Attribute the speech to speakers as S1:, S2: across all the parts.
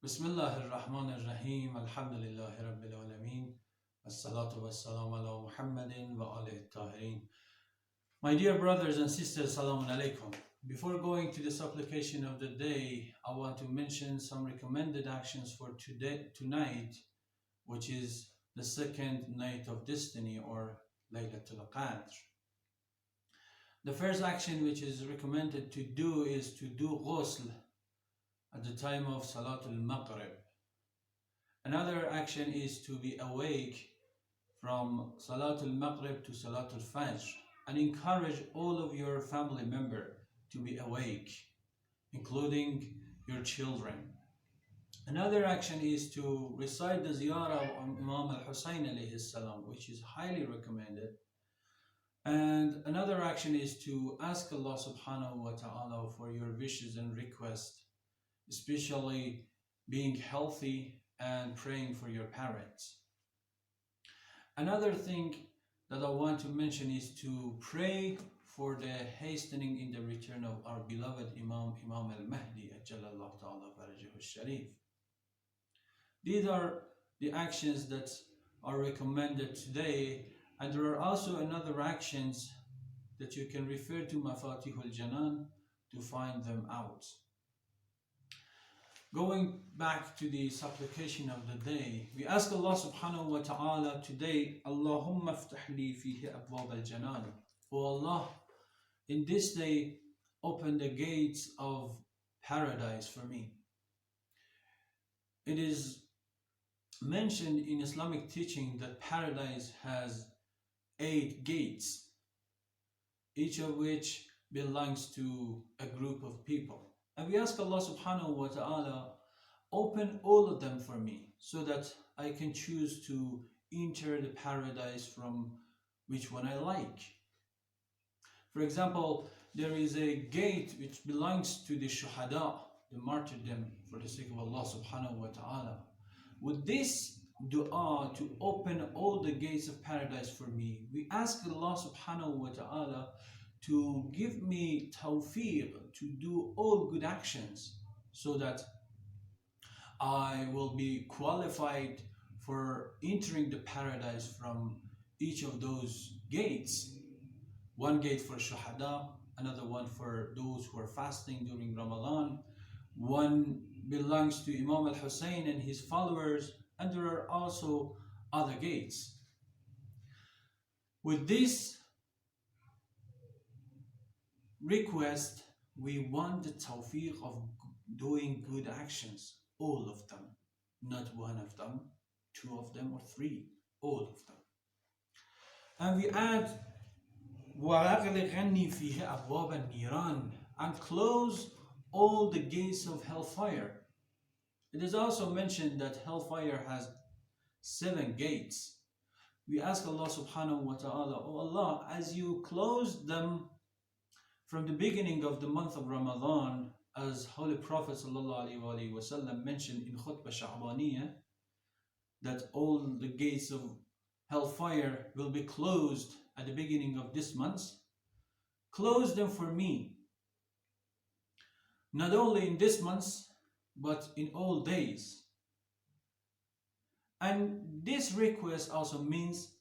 S1: Bismillahir Rahmanir Rahim. Alhamdulillahi Rabbil Alameen. As-salatu was-salam ala Muhammadin wa alihi tahirin. My dear brothers and sisters, Assalamu alaikum. Before going to the supplication of the day, I want to mention some recommended actions for tonight, which is the second night of destiny or Laylatul Qadr. The first action which is recommended to do is to do ghusl at the time of Salatul Maghrib. Another action is to be awake from Salatul Maghrib to Salatul Fajr and encourage all of your family members to be awake, including your children. Another action is to recite the ziyarah of Imam al-Husayn alayhi salam, which is highly recommended. And another action is to ask Allah subhanahu wa ta'ala for your wishes and requests, especially being healthy and praying for your parents. Another thing that I want to mention is to pray for the hastening in the return of our beloved Imam al-Mahdi Ajjalallahu ta'ala farajahu sharif. These are the actions that are recommended today, and there are also another actions that you can refer to Mafatihul Janan to find them out. Going back to the supplication of the day, we ask Allah subhanahu wa ta'ala today, Allahumma aftah li fihi abwab al-janan. O Allah, in this day, open the gates of paradise for me. It is mentioned in Islamic teaching that paradise has 8 gates, each of which belongs to a group of people. And we ask Allah subhanahu wa ta'ala, open all of them for me so that I can choose to enter the paradise from which one I like. For example, there is a gate which belongs to the shuhada, the martyrdom for the sake of Allah subhanahu wa ta'ala. With this dua to open all the gates of paradise for me, we ask Allah subhanahu wa ta'ala to give me tawfiq to do all good actions so that I will be qualified for entering the paradise from each of those gates. One gate for shuhada, another one for those who are fasting during Ramadan, one belongs to Imam al-Husayn and his followers, and there are also other gates. With this request, we want the tawfiq of doing good actions, all of them, not one of them, 2 of them, or 3, all of them. And we add وَأَغْلِقَنِّي فِيهِ أَبْوَابَ النِّيرَانِ, and close all the gates of hellfire. It is also mentioned that hellfire has 7 gates. We ask Allah subhanahu wa ta'ala, oh Allah, as you close them from the beginning of the month of Ramadan, as Holy Prophet sallallahu alaihi wasallam mentioned in Khutbah Sha'baniyah, that all the gates of hellfire will be closed at the beginning of this month. Close them for me, not only in this month, but in all days. And this request also means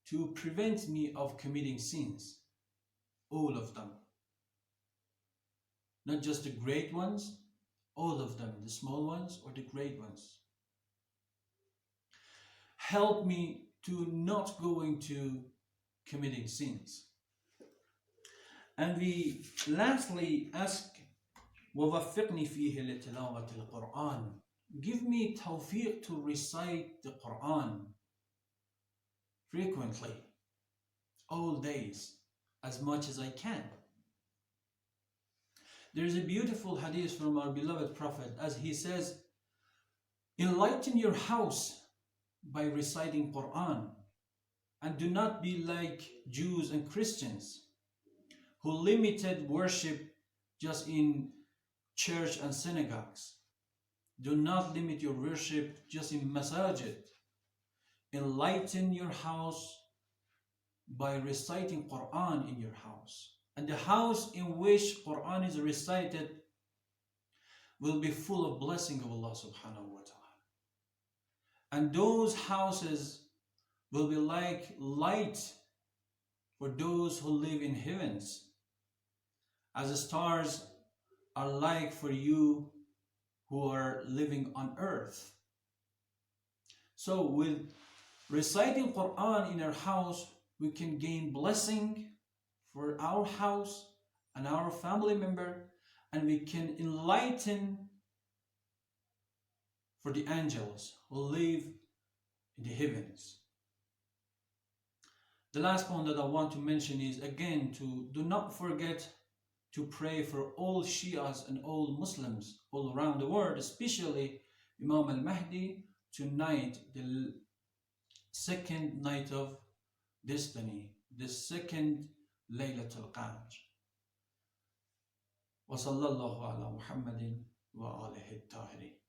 S1: to prevent me of committing sins, all of them. Not just the great ones, all of them, the small ones or the great ones. Help me to not go into committing sins. And we lastly ask, وَوَفِّقْنِي فِيهِ لِتِلَاوَةِ الْقُرْآنِ, give me tawfiq to recite the Quran frequently, all days, as much as I can. There is a beautiful hadith from our beloved Prophet, as he says, enlighten your house by reciting Quran, and do not be like Jews and Christians who limited worship just in church and synagogues. Do not limit your worship just in masajid. Enlighten your house by reciting Quran in your house. And the house in which Quran is recited will be full of blessing of Allah subhanahu wa ta'ala. And those houses will be like light for those who live in heavens, as the stars are like for you who are living on earth. So with reciting Quran in our house, we can gain blessing for our house and our family member, and we can enlighten for the angels who live in the heavens. The last point that I want to mention is again to do not forget to pray for all Shias and all Muslims all around the world, especially Imam al-Mahdi tonight, the second night of destiny, the second Laylatul Qadr. وصلى الله على محمد وآله الطاهرين.